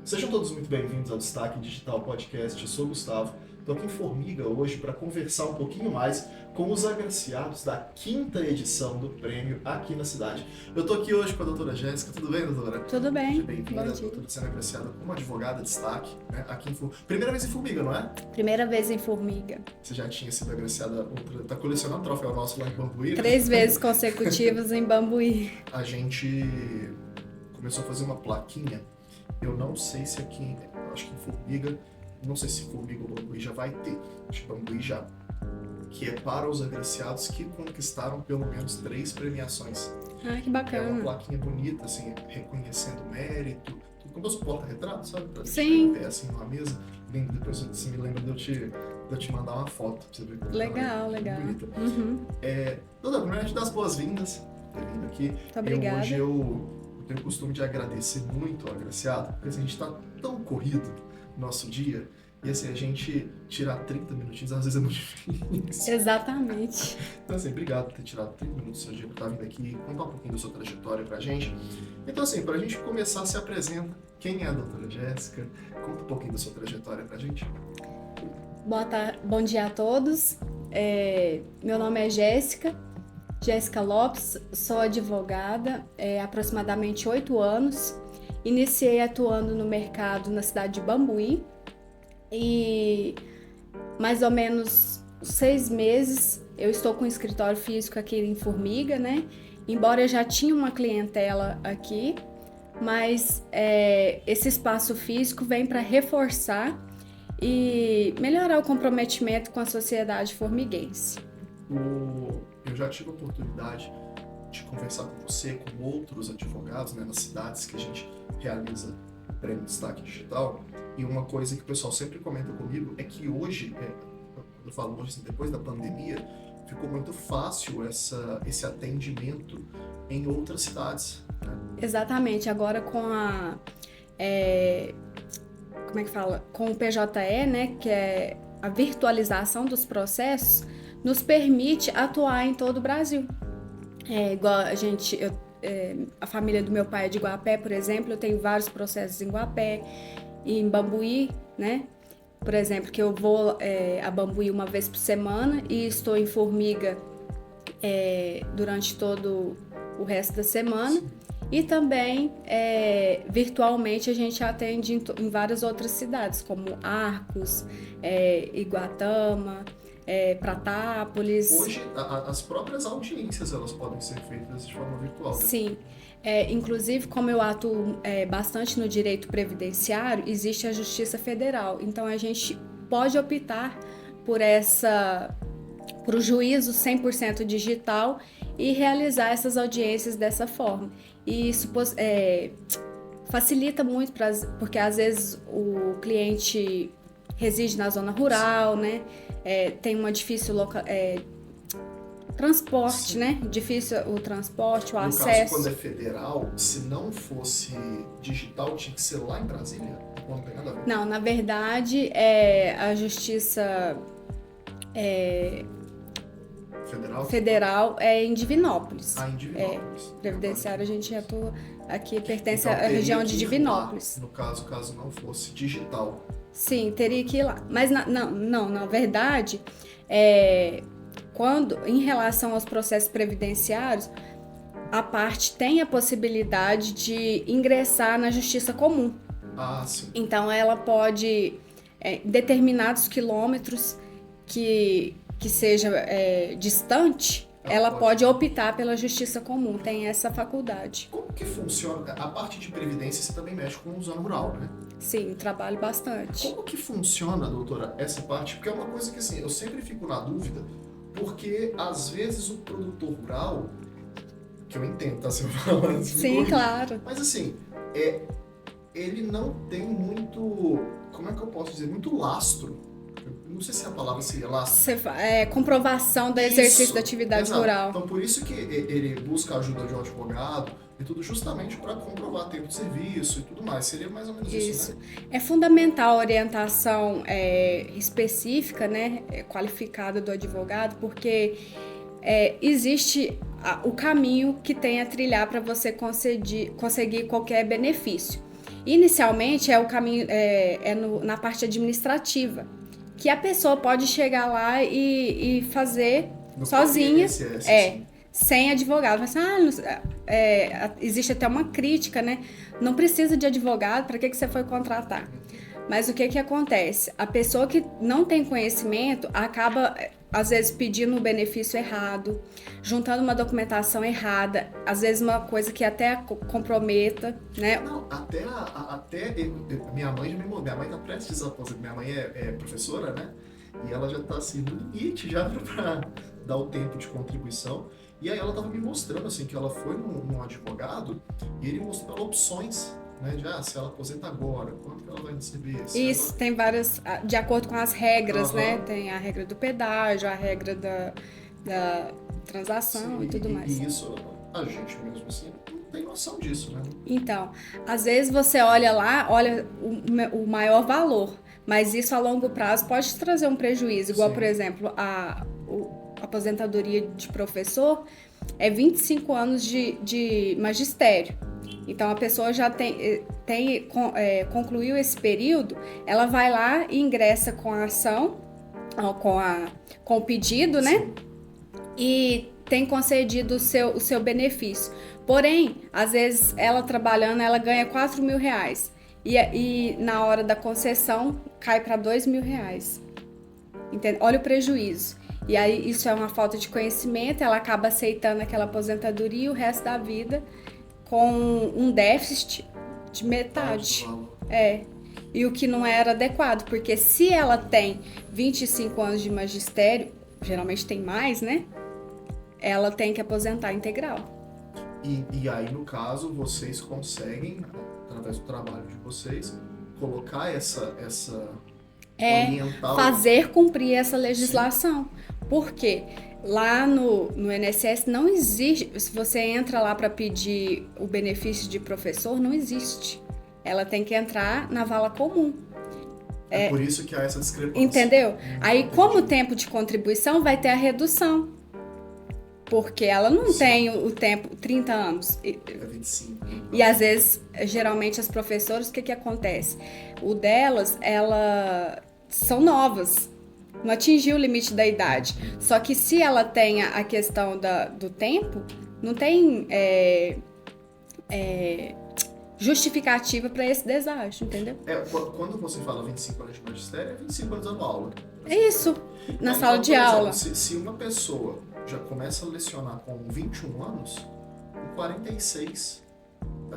Sejam todos muito bem-vindos ao Destaque Digital Podcast. Eu sou o Gustavo. Estou aqui em Formiga hoje para conversar um pouquinho mais com os agraciados da 5ª edição do prêmio aqui na cidade. Eu estou aqui hoje com a doutora Jéssica. Tudo bem, doutora? Tudo bem. Seja bem-vinda. Doutora sendo agraciada como advogada de destaque, né? Aqui em Formiga. Primeira vez em Formiga, não é? Primeira vez em Formiga. Você já tinha sido agraciada, está colecionando troféu nosso lá em Bambuí? 3 vezes consecutivas em Bambuí. A gente começou a fazer uma plaquinha. Eu não sei se aqui, acho que em Formiga, não sei se Formiga ou Bambuí já vai ter, acho que Bambuí já, que é para os agraciados que conquistaram pelo menos 3 premiações. Ah, que É bacana. uma plaquinha bonita, assim, reconhecendo o mérito, tudo como fosse porta-retrato, sabe? Pra Sim. deixar em pé, assim, numa mesa. Depois você me lembra de eu te mandar uma foto, pra você ver como Legal, ela é legal. bonita. Uhum. Doutora, primeiro a gente dá as boas-vindas, por ter vindo aqui. Muito obrigada. Hoje eu tenho o costume de agradecer muito ao agraciado, porque assim, a gente está tão corrido no nosso dia, e assim, a gente tirar 30 minutinhos às vezes é muito difícil. Exatamente. Então assim, obrigado por ter tirado 30 minutos do seu dia para estar vindo aqui e contar um pouquinho da sua trajetória pra gente. Então assim, pra gente começar, se apresenta. Quem é a doutora Jéssica? Conta um pouquinho da sua trajetória pra gente. Bom dia a todos. Meu nome é Jéssica Lopes, sou advogada há aproximadamente 8 anos. Iniciei atuando no mercado na cidade de Bambuí e mais ou menos 6 meses eu estou com um escritório físico aqui em Formiga, né? Embora eu já tinha uma clientela aqui, mas esse espaço físico vem para reforçar e melhorar o comprometimento com a sociedade formiguense. Eu já tive a oportunidade de conversar com você, com outros advogados, né, nas cidades que a gente realiza o Prêmio Destaque Digital, e uma coisa que o pessoal sempre comenta comigo é que hoje, eu falo hoje, assim, depois da pandemia, ficou muito fácil esse atendimento em outras cidades, né? Exatamente, agora com como é que fala? Com o PJE, né, que é a virtualização dos processos, nos permite atuar em todo o Brasil. Igual a família do meu pai é de Guapé, por exemplo, eu tenho vários processos em Guapé, e em Bambuí, né? Por exemplo, que eu vou a Bambuí uma vez por semana e estou em Formiga durante todo o resto da semana. Sim. E também, virtualmente, a gente atende em várias outras cidades, como Arcos, Iguatama, Pratápolis. Hoje, as próprias audiências elas podem ser feitas de forma virtual, né? Sim. Inclusive, como eu atuo bastante no direito previdenciário, existe a Justiça Federal. Então, a gente pode optar por o juízo 100% digital e realizar essas audiências dessa forma. E isso facilita muito, porque às vezes o cliente reside na zona rural, né? Tem uma difícil transporte, Sim. né? Difícil o transporte, o No acesso. caso, quando é federal, se não fosse digital, tinha que ser lá em Brasília? Não tem nada a ver. Não, na verdade, a Justiça Federal é em Divinópolis. Em Divinópolis. Previdenciário, a gente atua aqui, pertence Então, à região teria de que ir Divinópolis. lá, no caso não fosse digital. Sim, teria que ir lá. Mas na verdade, em relação aos processos previdenciários, a parte tem a possibilidade de ingressar na justiça comum. Ah, sim. Então, ela pode, determinados quilômetros que seja distante, ela pode optar pela justiça comum, tem essa faculdade. Como que funciona? A parte de previdência você também mexe com zona rural, né? Sim, trabalho bastante. Como que funciona, doutora, essa parte? Porque é uma coisa que assim, eu sempre fico na dúvida, porque às vezes o produtor rural, que eu entendo, tá? Se eu falar assim, Sim, claro. mas assim, ele não tem muito, como é que eu posso dizer, muito lastro. Não sei se a palavra seria lastro. Comprovação do exercício da atividade Exato. rural. Então, por isso que ele busca a ajuda de um advogado e tudo justamente para comprovar tempo de serviço e tudo mais. Seria mais ou menos isso, né? É fundamental a orientação específica, né, qualificada do advogado, porque existe o caminho que tem a trilhar para você conseguir qualquer benefício. Inicialmente é o caminho na parte administrativa, que a pessoa pode chegar lá e fazer No sozinha, INSS, assim. sem advogado. Mas, existe até uma crítica, né? Não precisa de advogado, para que você foi contratar? Mas o que acontece? A pessoa que não tem conhecimento acaba, às vezes, pedindo um benefício errado, juntando uma documentação errada, às vezes uma coisa que até comprometa, né? Não, até minha mãe já me mudou. Minha mãe tá prestes a aposentar. Minha mãe é professora, né? E ela já tá assim no limite já pra dar o tempo de contribuição. E aí ela tava me mostrando assim que ela foi num advogado e ele mostrou pra ela opções, né? De se ela aposenta agora, quanto que ela vai receber? Isso, tem várias, de acordo com as regras, né? Aham. Tem a regra do pedágio, a regra da transação Sim, e tudo mais. E isso, a gente mesmo assim, não tem noção disso, né? Então, às vezes você olha lá, olha o maior valor, mas isso a longo prazo pode te trazer um prejuízo. Igual, Sim. por exemplo, a aposentadoria de professor é 25 anos de magistério. Então, a pessoa já concluiu esse período, ela vai lá e ingressa com a ação, com o pedido, né? Sim. E tem concedido o seu benefício. Porém, às vezes, ela trabalhando, ela ganha R$4.000. E na hora da concessão, cai para R$2.000. Entende? Olha o prejuízo. E aí, isso é uma falta de conhecimento, ela acaba aceitando aquela aposentadoria e o resto da vida com um déficit de metade. E o que não era adequado, porque se ela tem 25 anos de magistério, geralmente tem mais, né? Ela tem que aposentar integral. E aí, no caso, vocês conseguem, através do trabalho de vocês, colocar essa oriental... fazer cumprir essa legislação. Por quê? Lá no INSS não existe, se você entra lá para pedir o benefício de professor, não existe. Ela tem que entrar na vala comum. É por isso que há essa discrepância. Entendeu? Aí, como tempo de contribuição, vai ter a redução. Porque ela não tem o tempo, 30 anos. É 25. E às vezes, geralmente, as professoras, o que acontece? O delas, elas são novas. Não atingiu o limite da idade. Só que se ela tem a questão do tempo, não tem justificativa para esse deságio, entendeu? Quando você fala 25 anos de magistério, é 25 anos dando aula. É isso, na sala de por exemplo, aula. Se uma pessoa já começa a lecionar com 21 anos, com 46,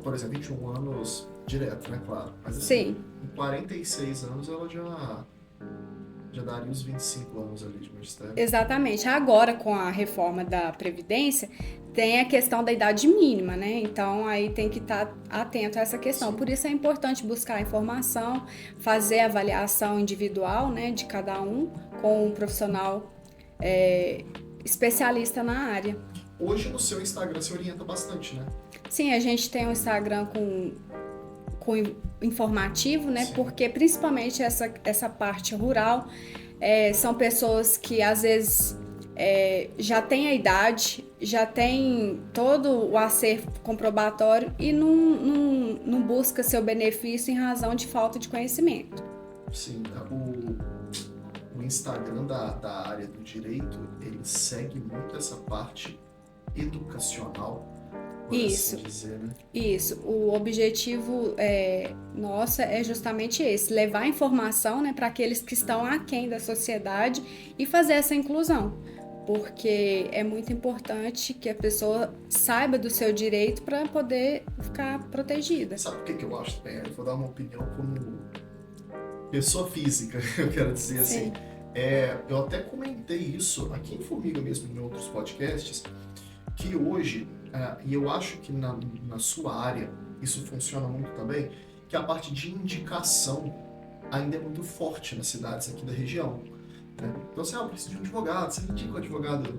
por exemplo, 21 anos direto, né, claro. Mas assim, Sim. com 46 anos ela já daria os 25 anos ali de magistério. Exatamente. Agora, com a reforma da Previdência, tem a questão da idade mínima, né? Então, aí tem que estar atento a essa questão. Sim. Por isso é importante buscar informação, fazer a avaliação individual, né, de cada um, com um profissional especialista na área. Hoje no seu Instagram se orienta bastante, né? Sim, a gente tem um Instagram com informativo, né? Sim. Porque principalmente essa parte rural são pessoas que às vezes já têm a idade, já tem todo o acervo comprobatório e não busca seu benefício em razão de falta de conhecimento. Sim, o Instagram da área do direito, ele segue muito essa parte educacional, por Isso. assim dizer, né? Isso, o objetivo nosso é justamente esse, levar informação, né, para aqueles que estão aquém da sociedade e fazer essa inclusão, porque é muito importante que a pessoa saiba do seu direito para poder ficar protegida. Sabe por que eu acho? Eu vou dar uma opinião como pessoa física, eu quero dizer Sim. assim. Eu até comentei isso aqui em Formiga mesmo, em outros podcasts, que hoje, e eu acho que na sua área isso funciona muito também, que a parte de indicação ainda é muito forte nas cidades aqui da região. Né? Então, eu preciso de um advogado, você me indica um advogado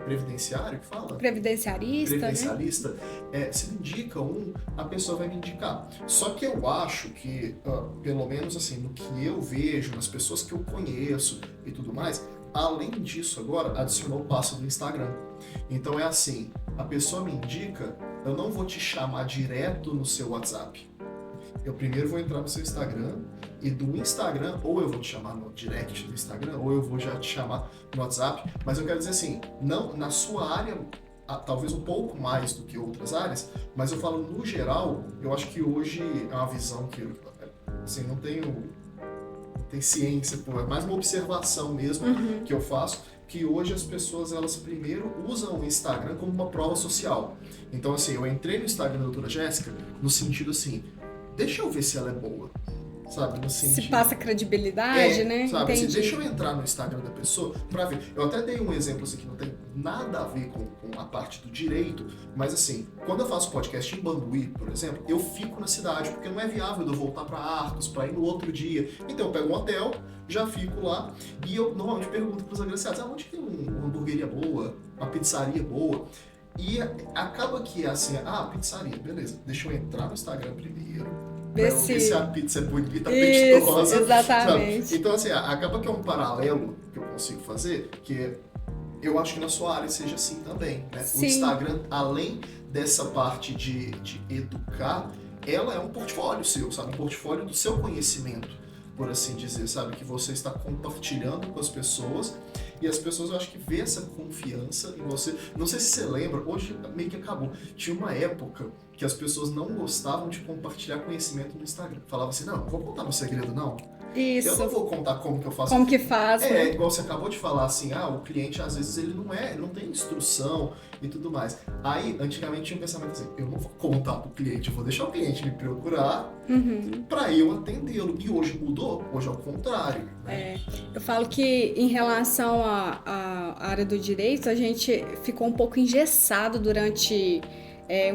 previdenciário que fala? Previdenciarista, Né? Se me indica a pessoa vai me indicar. Só que eu acho que, pelo menos assim, no que eu vejo, nas pessoas que eu conheço e tudo mais, além disso agora, adicionou o passo do Instagram. Então é assim, a pessoa me indica, eu não vou te chamar direto no seu WhatsApp. eu primeiro vou entrar no seu Instagram e do Instagram, ou eu vou te chamar no direct do Instagram, ou eu vou já te chamar no WhatsApp, mas eu quero dizer assim, não na sua área, talvez um pouco mais do que outras áreas, mas eu falo no geral, eu acho que hoje é uma visão que assim, não tem ciência, pô, é mais uma observação mesmo que eu faço, que hoje as pessoas, elas primeiro usam o Instagram como uma prova social. Então, assim, eu entrei no Instagram da doutora Jéssica no sentido assim, deixa eu ver se ela é boa, sabe? No sentido... Se passa credibilidade, né? Sabe? Assim, Entendi. deixa eu entrar no Instagram da pessoa pra ver. Eu até dei um exemplo assim, que não tem nada a ver com a parte do direito, mas assim, quando eu faço podcast em Banduí, por exemplo, eu fico na cidade, porque não é viável eu voltar pra Arcos, pra ir no outro dia. Então eu pego um hotel, já fico lá, e eu normalmente pergunto pros agraciados, onde tem uma hamburgueria boa, uma pizzaria boa? E acaba que é assim, pizzaria, beleza, deixa eu entrar no Instagram primeiro, pra eu ver se a pizza é bonita, apetitosa. Exatamente. Sabe? Então, assim, acaba que é um paralelo que eu consigo fazer, que eu acho que na sua área seja assim também, né? Sim. O Instagram, além dessa parte de educar, ela é um portfólio seu, sabe? Um portfólio do seu conhecimento, por assim dizer, sabe? Que você está compartilhando com as pessoas e as pessoas, eu acho que vê essa confiança em você. Não sei se você lembra, hoje meio que acabou. Tinha uma época que as pessoas não gostavam de compartilhar conhecimento no Instagram. Falava assim, não vou contar meu segredo, não. Isso. Eu não vou contar como que eu faço. Como que faz, né? Igual você acabou de falar, assim, o cliente, às vezes, ele não tem instrução e tudo mais. Aí, antigamente, tinha um pensamento assim, eu não vou contar pro cliente, eu vou deixar o cliente me procurar pra eu atendê-lo. E hoje mudou, hoje é o contrário. Né? Eu falo que, em relação à área do direito, a gente ficou um pouco engessado durante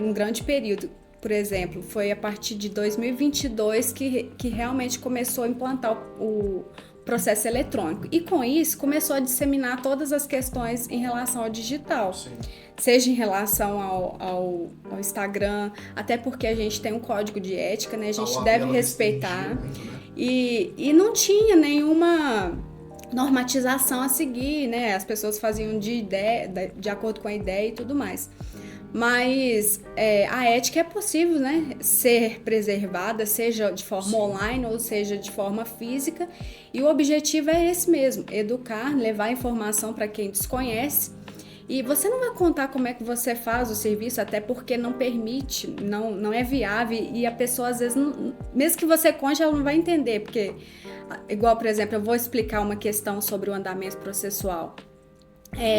um grande período. Por exemplo, foi a partir de 2022 que realmente começou a implantar o processo eletrônico. E com isso, começou a disseminar todas as questões em relação ao digital. Sim. Seja em relação ao Instagram, até porque a gente tem um código de ética, né? A gente deve respeitar. Muito, né? E não tinha nenhuma normatização a seguir, né? As pessoas faziam de acordo com a ideia e tudo mais. Mas a ética é possível, né, ser preservada, seja de forma online ou seja de forma física, e o objetivo é esse mesmo, educar, levar informação para quem desconhece. E você não vai contar como é que você faz o serviço, até porque não permite, não é viável, e a pessoa às vezes, mesmo que você conte, ela não vai entender, porque, igual, por exemplo, eu vou explicar uma questão sobre o andamento processual.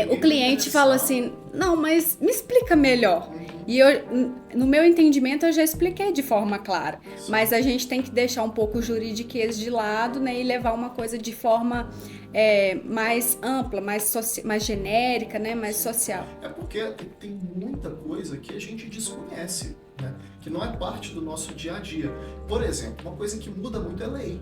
O cliente fala assim, não, mas me explica melhor. E no meu entendimento, eu já expliquei de forma clara. Sim. Mas a gente tem que deixar um pouco o juridiquês de lado, né, e levar uma coisa de forma mais ampla, mais genérica, né, mais social. É porque tem muita coisa que a gente desconhece, né, que não é parte do nosso dia a dia. Por exemplo, uma coisa que muda muito é lei.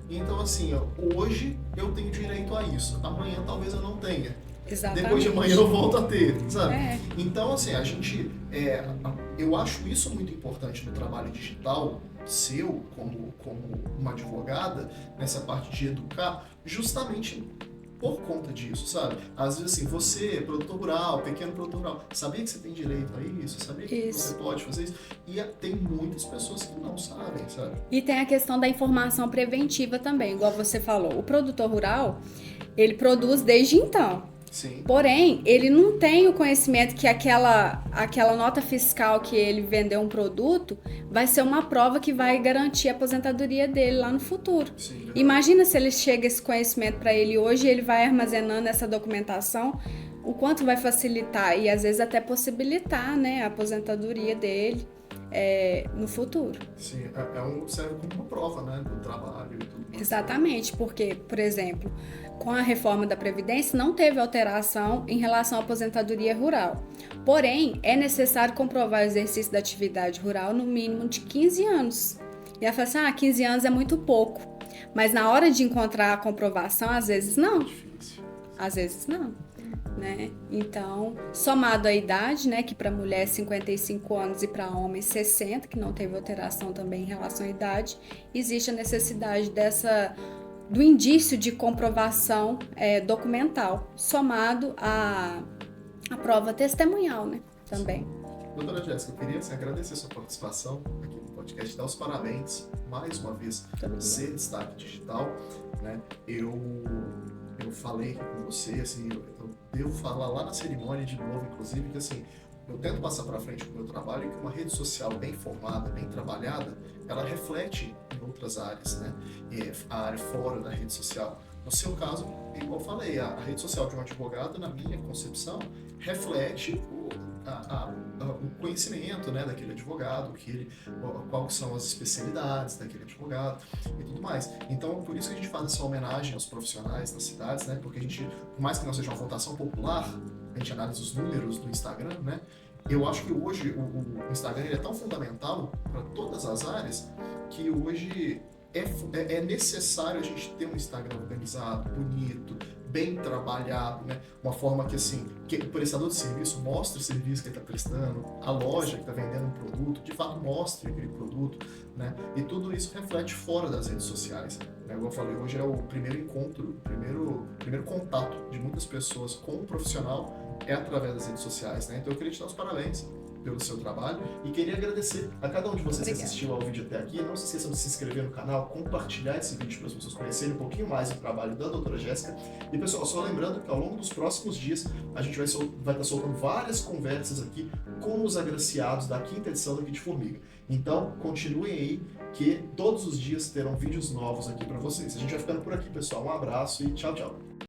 Então, assim, hoje eu tenho direito a isso, amanhã talvez eu não tenha. Exatamente. Depois de amanhã eu volto a ter, sabe? Então, assim, a gente... eu acho isso muito importante no trabalho digital seu, como uma advogada, nessa parte de educar, justamente por conta disso, sabe? Às vezes, assim, você, produtor rural, pequeno produtor rural, sabia que você tem direito a isso? Sabia que você pode fazer isso? E tem muitas pessoas que não sabem, sabe? E tem a questão da informação preventiva também, igual você falou. O produtor rural, ele produz desde então. Sim. Porém, ele não tem o conhecimento que aquela nota fiscal que ele vendeu um produto vai ser uma prova que vai garantir a aposentadoria dele lá no futuro. Sim, imagina se ele chega esse conhecimento para ele hoje e ele vai armazenando essa documentação, o quanto vai facilitar e às vezes até possibilitar, né, a aposentadoria dele no futuro. Sim, serve como uma prova, né, do trabalho e tudo mais. Exatamente, porque, por exemplo, com a reforma da Previdência não teve alteração em relação à aposentadoria rural. Porém, é necessário comprovar o exercício da atividade rural no mínimo de 15 anos. E ela fala assim, 15 anos é muito pouco. Mas na hora de encontrar a comprovação, às vezes não. Difícil. Às vezes não. Né? Então, somado à idade, né, que para mulher é 55 anos e para homem 60, que não teve alteração também em relação à idade, existe a necessidade do indício de comprovação documental, somado à prova testemunhal, né, também. Doutora Jéssica, eu queria agradecer a sua participação aqui no podcast. podcast, dar os parabéns, mais uma vez, Muito obrigada. ser destaque digital, né? Eu falei aqui com você, assim, eu devo falar lá na cerimônia de novo, inclusive, que assim, eu tento passar para frente com o meu trabalho que uma rede social bem formada, bem trabalhada, ela reflete em outras áreas, né? E a área fora da rede social. No seu caso, igual eu falei, a rede social de um advogado, na minha concepção, reflete o conhecimento, né, daquele advogado, quais são as especialidades daquele advogado e tudo mais. Então, por isso que a gente faz essa homenagem aos profissionais das cidades, né, porque a gente, por mais que não seja uma votação popular, a gente analisa os números do Instagram, né, eu acho que hoje o Instagram ele é tão fundamental para todas as áreas que hoje é necessário a gente ter um Instagram organizado, bonito, bem trabalhado, né? Uma forma que, assim, que o prestador de serviço mostre o serviço que ele está prestando, a loja que está vendendo um produto, de fato mostre aquele produto, né? E tudo isso reflete fora das redes sociais, né? Como eu falei, hoje é o primeiro encontro, o primeiro contato de muitas pessoas com o profissional é através das redes sociais, né? Então eu queria te dar os parabéns pelo seu trabalho e queria agradecer a cada um de vocês que assistiu ao vídeo até aqui. Não se esqueçam de se inscrever no canal, compartilhar esse vídeo para as pessoas conhecerem um pouquinho mais do trabalho da doutora Jéssica. E pessoal, só lembrando que ao longo dos próximos dias a gente vai estar soltando várias conversas aqui com os agraciados da 5ª edição do Kit Formiga. Então continuem aí que todos os dias terão vídeos novos aqui para vocês. A gente vai ficando por aqui, pessoal. Um abraço e tchau, tchau.